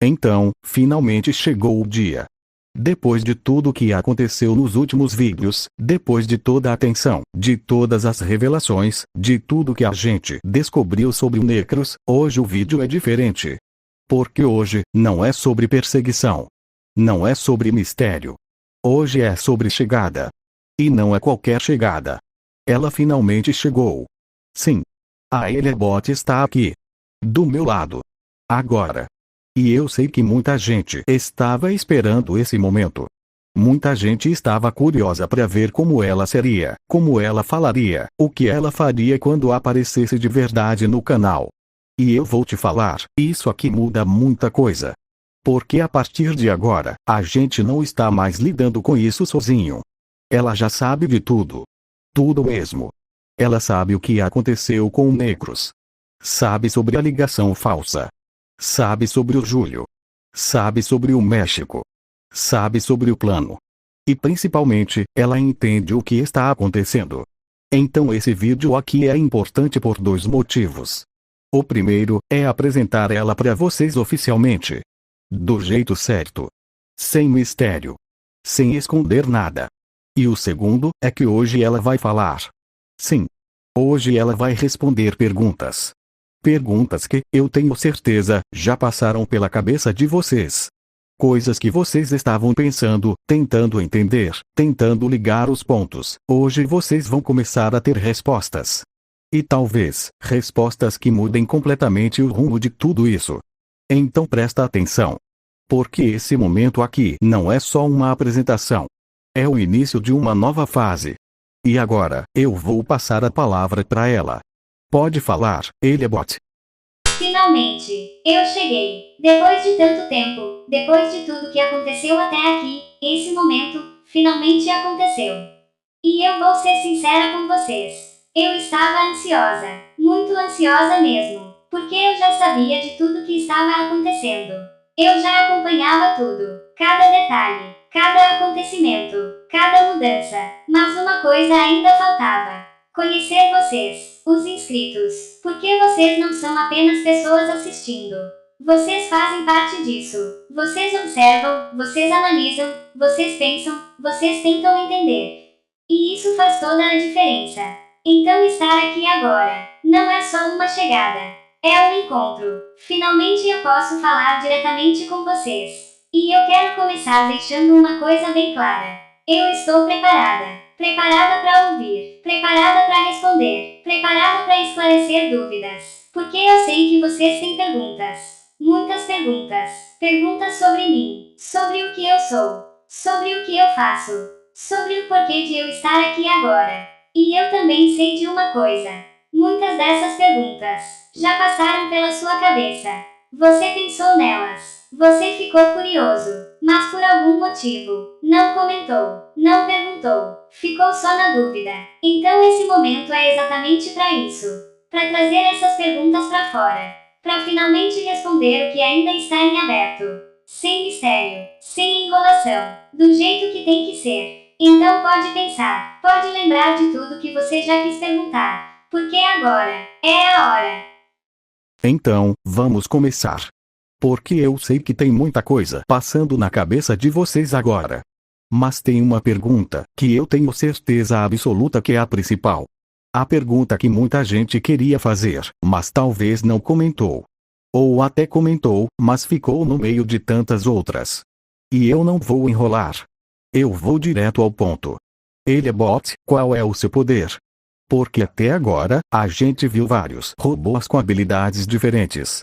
Então, finalmente chegou o dia. Depois de tudo o que aconteceu nos últimos vídeos, depois de toda a atenção, de todas as revelações, de tudo que a gente descobriu sobre o Necros, hoje o vídeo é diferente. Porque hoje, não é sobre perseguição. Não é sobre mistério. Hoje é sobre chegada. E não é qualquer chegada. Ela finalmente chegou. Sim. A Elebot está aqui. Do meu lado. Agora. E eu sei que muita gente estava esperando esse momento. Muita gente estava curiosa para ver como ela seria, como ela falaria, o que ela faria quando aparecesse de verdade no canal. E eu vou te falar, isso aqui muda muita coisa. Porque a partir de agora, a gente não está mais lidando com isso sozinho. Ela já sabe de tudo. Tudo mesmo. Ela sabe o que aconteceu com o Necros. Sabe sobre a ligação falsa. Sabe sobre o Júlio. Sabe sobre o México. Sabe sobre o plano. E principalmente, ela entende o que está acontecendo. Então esse vídeo aqui é importante por dois motivos. O primeiro, é apresentar ela para vocês oficialmente. Do jeito certo. Sem mistério. Sem esconder nada. E o segundo, é que hoje ela vai falar. Sim. Hoje ela vai responder perguntas. Perguntas que, eu tenho certeza, já passaram pela cabeça de vocês. Coisas que vocês estavam pensando, tentando entender, tentando ligar os pontos. Hoje vocês vão começar a ter respostas. E talvez, respostas que mudem completamente o rumo de tudo isso. Então presta atenção. Porque esse momento aqui não é só uma apresentação. É o início de uma nova fase. E agora, eu vou passar a palavra para ela. Pode falar, Elebot. Finalmente, eu cheguei. Depois de tanto tempo, depois de tudo que aconteceu até aqui, esse momento, finalmente aconteceu. E eu vou ser sincera com vocês. Eu estava ansiosa, muito ansiosa mesmo, porque eu já sabia de tudo que estava acontecendo. Eu já acompanhava tudo, cada detalhe, cada acontecimento, cada mudança, mas uma coisa ainda faltava. Conhecer vocês, os inscritos, porque vocês não são apenas pessoas assistindo. Vocês fazem parte disso. Vocês observam, vocês analisam, vocês pensam, vocês tentam entender. E isso faz toda a diferença. Então estar aqui agora, não é só uma chegada. É um encontro. Finalmente eu posso falar diretamente com vocês. E eu quero começar deixando uma coisa bem clara. Eu estou preparada. Preparada para ouvir, preparada para responder, preparada para esclarecer dúvidas. Porque eu sei que vocês têm perguntas. Muitas perguntas. Perguntas sobre mim, sobre o que eu sou, sobre o que eu faço, sobre o porquê de eu estar aqui agora. E eu também sei de uma coisa. Muitas dessas perguntas já passaram pela sua cabeça. Você pensou nelas. Você ficou curioso, mas por algum motivo, não comentou, não perguntou, ficou só na dúvida. Então esse momento é exatamente para isso. Para trazer essas perguntas para fora. Para finalmente responder o que ainda está em aberto. Sem mistério, sem enrolação, do jeito que tem que ser. Então pode pensar, pode lembrar de tudo que você já quis perguntar. Porque agora, é a hora. Então, vamos começar. Porque eu sei que tem muita coisa passando na cabeça de vocês agora. Mas tem uma pergunta, que eu tenho certeza absoluta que é a principal. A pergunta que muita gente queria fazer, mas talvez não comentou. Ou até comentou, mas ficou no meio de tantas outras. E eu não vou enrolar. Eu vou direto ao ponto. Elebot, qual é o seu poder? Porque até agora, a gente viu vários robôs com habilidades diferentes.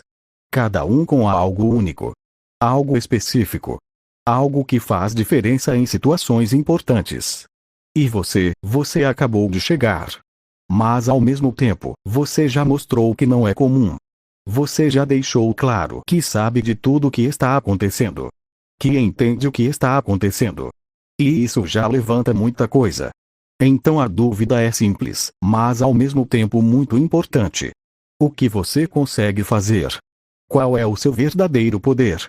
Cada um com algo único. Algo específico. Algo que faz diferença em situações importantes. E você acabou de chegar. Mas ao mesmo tempo, você já mostrou que não é comum. Você já deixou claro que sabe de tudo o que está acontecendo. Que entende o que está acontecendo. E isso já levanta muita coisa. Então a dúvida é simples, mas ao mesmo tempo muito importante. O que você consegue fazer? Qual é o seu verdadeiro poder?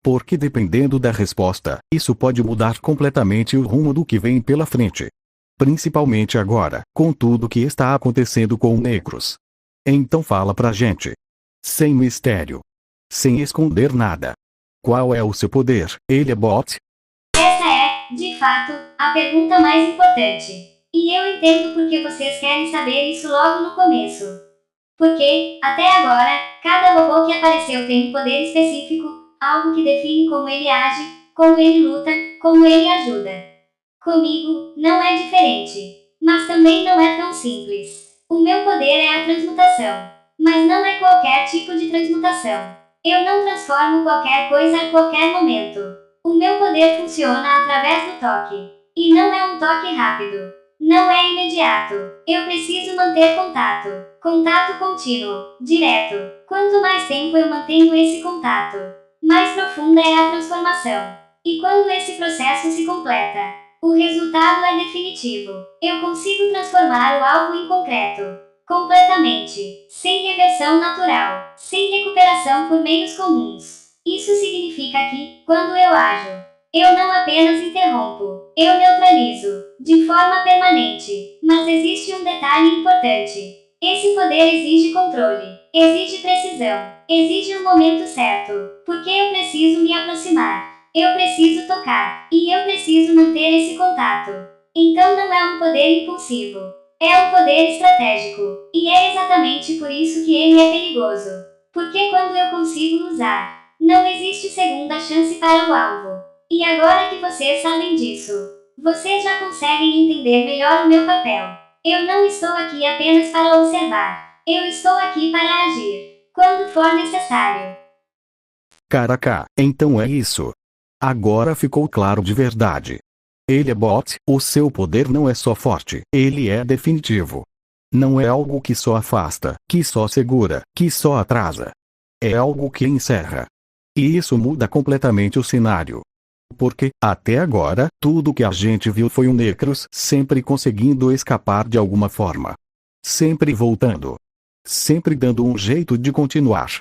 Porque dependendo da resposta, isso pode mudar completamente o rumo do que vem pela frente. Principalmente agora, com tudo que está acontecendo com o Necros. Então fala pra gente. Sem mistério. Sem esconder nada. Qual é o seu poder, Eliabot? Essa é, de fato, a pergunta mais importante. E eu entendo por que vocês querem saber isso logo no começo. Porque, até agora, cada robô que apareceu tem um poder específico, algo que define como ele age, como ele luta, como ele ajuda. Comigo, não é diferente. Mas também não é tão simples. O meu poder é a transmutação. Mas não é qualquer tipo de transmutação. Eu não transformo qualquer coisa a qualquer momento. O meu poder funciona através do toque. E não é um toque rápido. Não é imediato. Eu preciso manter contato. Contato contínuo, direto. Quanto mais tempo eu mantenho esse contato, mais profunda é a transformação. E quando esse processo se completa, o resultado é definitivo. Eu consigo transformar o algo em concreto. Completamente. Sem reversão natural. Sem recuperação por meios comuns. Isso significa que, quando eu ajo, eu não apenas interrompo, eu neutralizo, de forma permanente. Mas existe um detalhe importante. Esse poder exige controle, exige precisão, exige o momento certo, porque eu preciso me aproximar, eu preciso tocar, e eu preciso manter esse contato. Então não é um poder impulsivo, é um poder estratégico, e é exatamente por isso que ele é perigoso. Porque quando eu consigo usar, não existe segunda chance para o alvo. E agora que vocês sabem disso, vocês já conseguem entender melhor o meu papel. Eu não estou aqui apenas para observar. Eu estou aqui para agir, quando for necessário. Caraca, então é isso. Agora ficou claro de verdade. Eliabot, o seu poder não é só forte, ele é definitivo. Não é algo que só afasta, que só segura, que só atrasa. É algo que encerra. E isso muda completamente o cenário. Porque, até agora, tudo que a gente viu foi um Necros sempre conseguindo escapar de alguma forma. Sempre voltando. Sempre dando um jeito de continuar.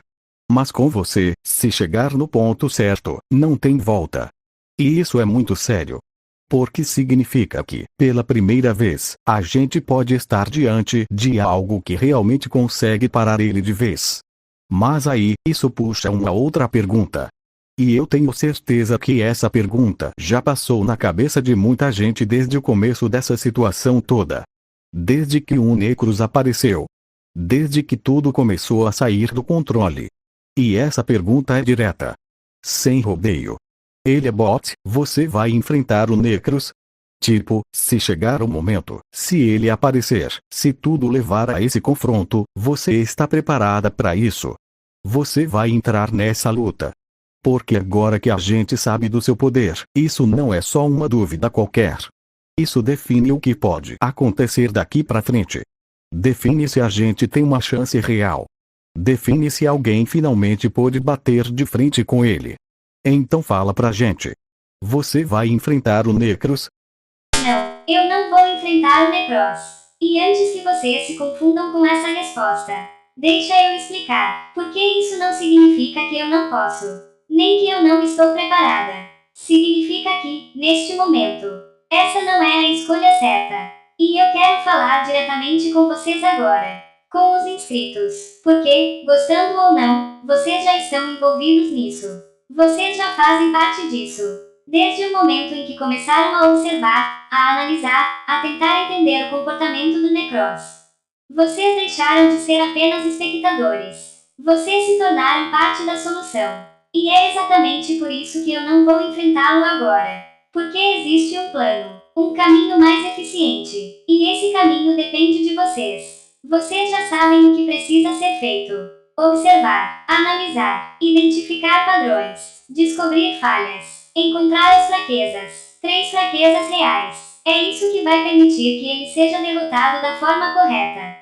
Mas com você, se chegar no ponto certo, não tem volta. E isso é muito sério. Porque significa que, pela primeira vez, a gente pode estar diante de algo que realmente consegue parar ele de vez. Mas aí, isso puxa uma outra pergunta. E eu tenho certeza que essa pergunta já passou na cabeça de muita gente desde o começo dessa situação toda. Desde que o Necros apareceu. Desde que tudo começou a sair do controle. E essa pergunta é direta. Sem rodeio. Eliabot, você vai enfrentar o Necros? Tipo, se chegar o momento, se ele aparecer, se tudo levar a esse confronto, você está preparada para isso? Você vai entrar nessa luta? Porque agora que a gente sabe do seu poder, isso não é só uma dúvida qualquer. Isso define o que pode acontecer daqui para frente. Define se a gente tem uma chance real. Define se alguém finalmente pôde bater de frente com ele. Então fala pra gente. Você vai enfrentar o Necros? Não, eu não vou enfrentar o Necros. E antes que vocês se confundam com essa resposta, deixa eu explicar, porque isso não significa que eu não posso, nem que eu não estou preparada. Significa que, neste momento, essa não é a escolha certa. E eu quero falar diretamente com vocês agora, com os inscritos, porque, gostando ou não, vocês já estão envolvidos nisso. Vocês já fazem parte disso. Desde o momento em que começaram a observar, a analisar, a tentar entender o comportamento do Necros. Vocês deixaram de ser apenas espectadores. Vocês se tornaram parte da solução. E é exatamente por isso que eu não vou enfrentá-lo agora. Porque existe um plano, um caminho mais eficiente. E esse caminho depende de vocês. Vocês já sabem o que precisa ser feito. Observar, analisar, identificar padrões, descobrir falhas, encontrar as fraquezas. 3 fraquezas reais. É isso que vai permitir que ele seja derrotado da forma correta.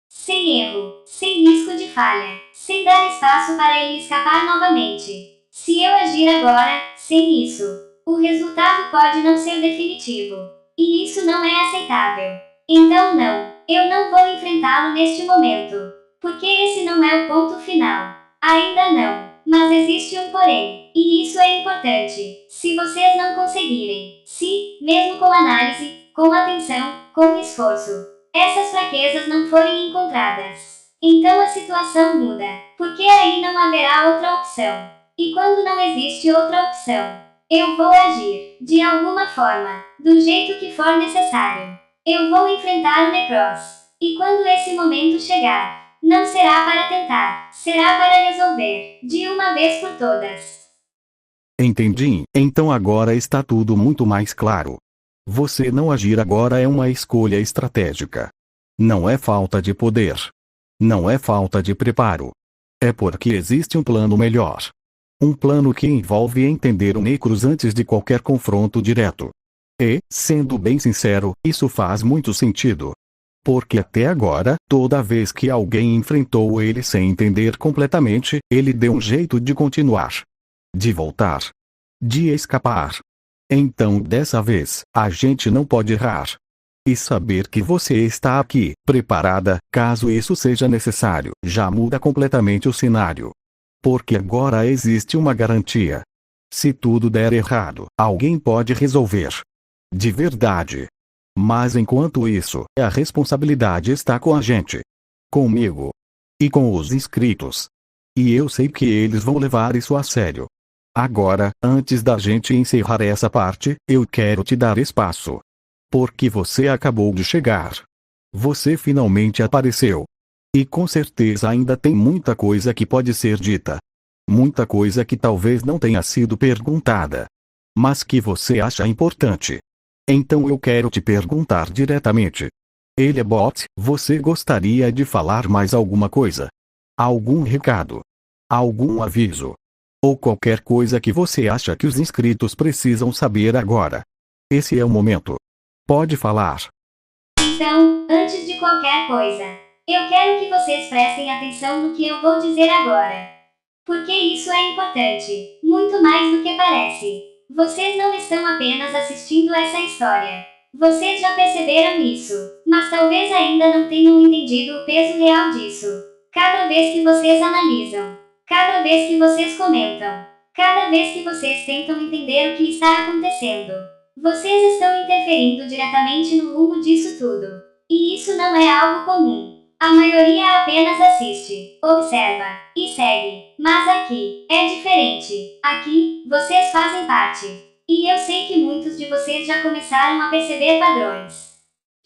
Sem erro, sem risco de falha, sem dar espaço para ele escapar novamente. Se eu agir agora, sem isso, o resultado pode não ser definitivo. E isso não é aceitável. Então não, eu não vou enfrentá-lo neste momento. Porque esse não é o ponto final. Ainda não. Mas existe um porém. E isso é importante. Se vocês não conseguirem, se, mesmo com análise, com atenção, com esforço, essas fraquezas não forem encontradas, então a situação muda. Porque aí não haverá outra opção. E quando não existe outra opção, eu vou agir, de alguma forma, do jeito que for necessário. Eu vou enfrentar o Necros. E quando esse momento chegar, não será para tentar, será para resolver, de uma vez por todas. Entendi. Então agora está tudo muito mais claro. Você não agir agora é uma escolha estratégica. Não é falta de poder. Não é falta de preparo. É porque existe um plano melhor. Um plano que envolve entender o Necros antes de qualquer confronto direto. E, sendo bem sincero, isso faz muito sentido. Porque até agora, toda vez que alguém enfrentou ele sem entender completamente, ele deu um jeito de continuar. De voltar. De escapar. Então dessa vez, a gente não pode errar. E saber que você está aqui, preparada, caso isso seja necessário, já muda completamente o cenário. Porque agora existe uma garantia. Se tudo der errado, alguém pode resolver. De verdade. Mas enquanto isso, a responsabilidade está com a gente. Comigo. E com os inscritos. E eu sei que eles vão levar isso a sério. Agora, antes da gente encerrar essa parte, eu quero te dar espaço. Porque você acabou de chegar. Você finalmente apareceu. E com certeza ainda tem muita coisa que pode ser dita. Muita coisa que talvez não tenha sido perguntada. Mas que você acha importante. Então eu quero te perguntar diretamente. Elebot, você gostaria de falar mais alguma coisa? Algum recado? Algum aviso? Ou qualquer coisa que você acha que os inscritos precisam saber agora? Esse é o momento. Pode falar. Então, antes de qualquer coisa, eu quero que vocês prestem atenção no que eu vou dizer agora. Porque isso é importante, muito mais do que parece. Vocês não estão apenas assistindo essa história. Vocês já perceberam isso, mas talvez ainda não tenham entendido o peso real disso. Cada vez que vocês analisam, cada vez que vocês comentam, cada vez que vocês tentam entender o que está acontecendo, vocês estão interferindo diretamente no rumo disso tudo. E isso não é algo comum. A maioria apenas assiste, observa e segue. Mas aqui é diferente. Aqui, vocês fazem parte. E eu sei que muitos de vocês já começaram a perceber padrões.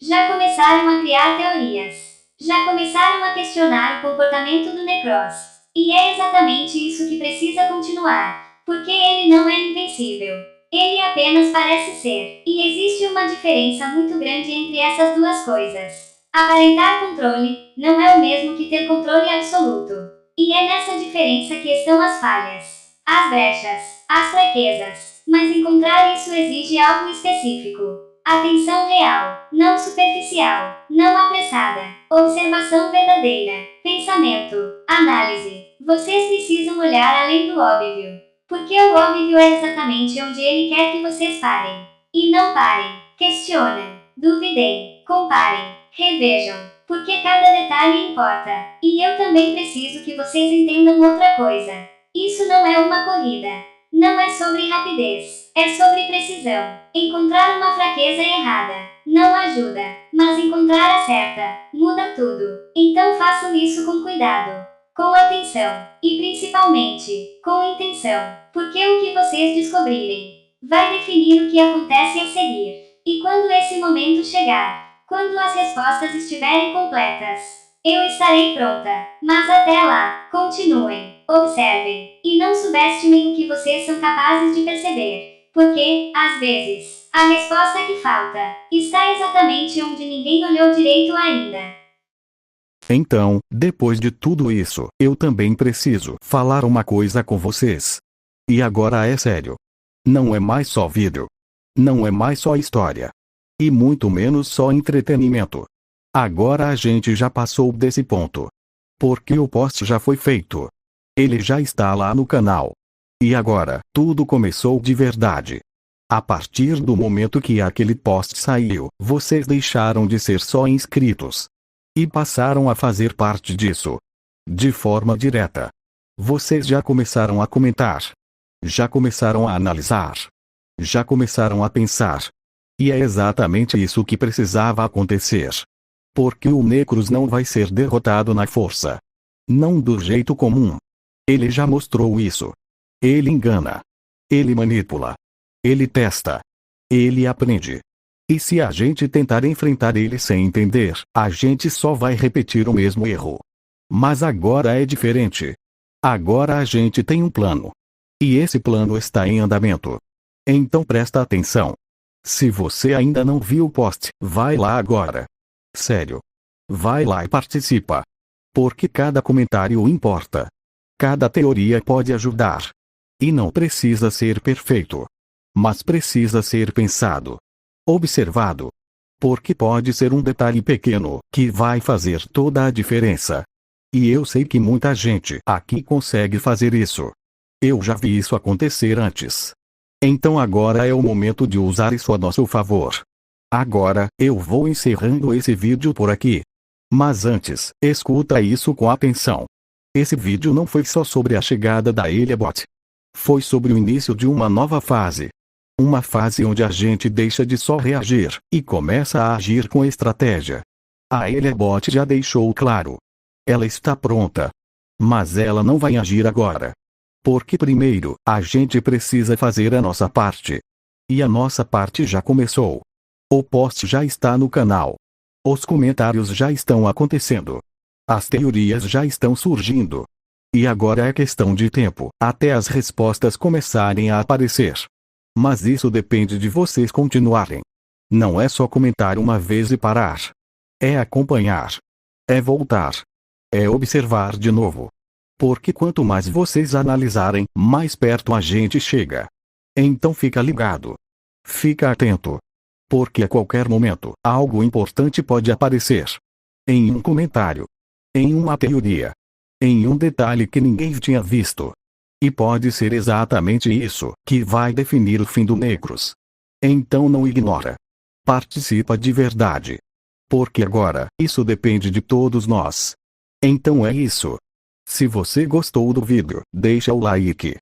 Já começaram a criar teorias. Já começaram a questionar o comportamento do Necros. E é exatamente isso que precisa continuar. Porque ele não é invencível. Ele apenas parece ser. E existe uma diferença muito grande entre essas duas coisas. Aparentar controle não é o mesmo que ter controle absoluto. E é nessa diferença que estão as falhas, as brechas, as fraquezas. Mas encontrar isso exige algo específico. Atenção real, não superficial, não apressada. Observação verdadeira, pensamento, análise. Vocês precisam olhar além do óbvio. Porque o óbvio é exatamente onde ele quer que vocês parem. E não parem, questionem, duvidem, comparem, revejam. Porque cada detalhe importa. E eu também preciso que vocês entendam outra coisa. Isso não é uma corrida. Não é sobre rapidez. É sobre precisão. Encontrar uma fraqueza errada não ajuda. Mas encontrar a certa muda tudo. Então façam isso com cuidado. Com atenção. E principalmente, com intenção. Porque o que vocês descobrirem vai definir o que acontece a seguir. E quando esse momento chegar, quando as respostas estiverem completas, eu estarei pronta. Mas até lá, continuem, observem, e não subestimem o que vocês são capazes de perceber. Porque, às vezes, a resposta que falta está exatamente onde ninguém olhou direito ainda. Então, depois de tudo isso, eu também preciso falar uma coisa com vocês. E agora é sério. Não é mais só vídeo. Não é mais só história. E muito menos só entretenimento. Agora a gente já passou desse ponto. Porque o post já foi feito. Ele já está lá no canal. E agora, tudo começou de verdade. A partir do momento que aquele post saiu, vocês deixaram de ser só inscritos. E passaram a fazer parte disso. De forma direta. Vocês já começaram a comentar. Já começaram a analisar. Já começaram a pensar. E é exatamente isso que precisava acontecer. Porque o Necros não vai ser derrotado na força. Não do jeito comum. Ele já mostrou isso. Ele engana. Ele manipula. Ele testa. Ele aprende. E se a gente tentar enfrentar ele sem entender, a gente só vai repetir o mesmo erro. Mas agora é diferente. Agora a gente tem um plano. E esse plano está em andamento. Então presta atenção. Se você ainda não viu o post, vai lá agora. Sério. Vai lá e participa. Porque cada comentário importa. Cada teoria pode ajudar. E não precisa ser perfeito. Mas precisa ser pensado. Observado. Porque pode ser um detalhe pequeno que vai fazer toda a diferença. E eu sei que muita gente aqui consegue fazer isso. Eu já vi isso acontecer antes. Então agora é o momento de usar isso a nosso favor. Agora, eu vou encerrando esse vídeo por aqui. Mas antes, escuta isso com atenção. Esse vídeo não foi só sobre a chegada da Eliabot. Foi sobre o início de uma nova fase. Uma fase onde a gente deixa de só reagir e começa a agir com estratégia. A Eliabot já deixou claro. Ela está pronta. Mas ela não vai agir agora. Porque primeiro, a gente precisa fazer a nossa parte. E a nossa parte já começou. O post já está no canal. Os comentários já estão acontecendo. As teorias já estão surgindo. E agora é questão de tempo, até as respostas começarem a aparecer. Mas isso depende de vocês continuarem. Não é só comentar uma vez e parar. É acompanhar. É voltar. É observar de novo. Porque quanto mais vocês analisarem, mais perto a gente chega. Então fica ligado. Fica atento. Porque a qualquer momento, algo importante pode aparecer. Em um comentário. Em uma teoria. Em um detalhe que ninguém tinha visto. E pode ser exatamente isso que vai definir o fim do Necros. Então não ignora. Participa de verdade. Porque agora, isso depende de todos nós. Então é isso. Se você gostou do vídeo, deixa o like.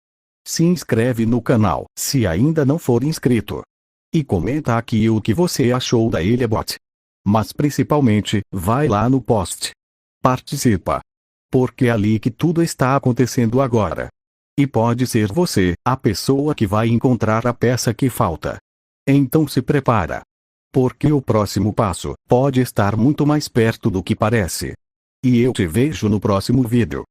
Se inscreve no canal, se ainda não for inscrito. E comenta aqui o que você achou da Eliabot. Mas principalmente, vai lá no post. Participa. Porque é ali que tudo está acontecendo agora. E pode ser você, a pessoa que vai encontrar a peça que falta. Então se prepara. Porque o próximo passo pode estar muito mais perto do que parece. E eu te vejo no próximo vídeo.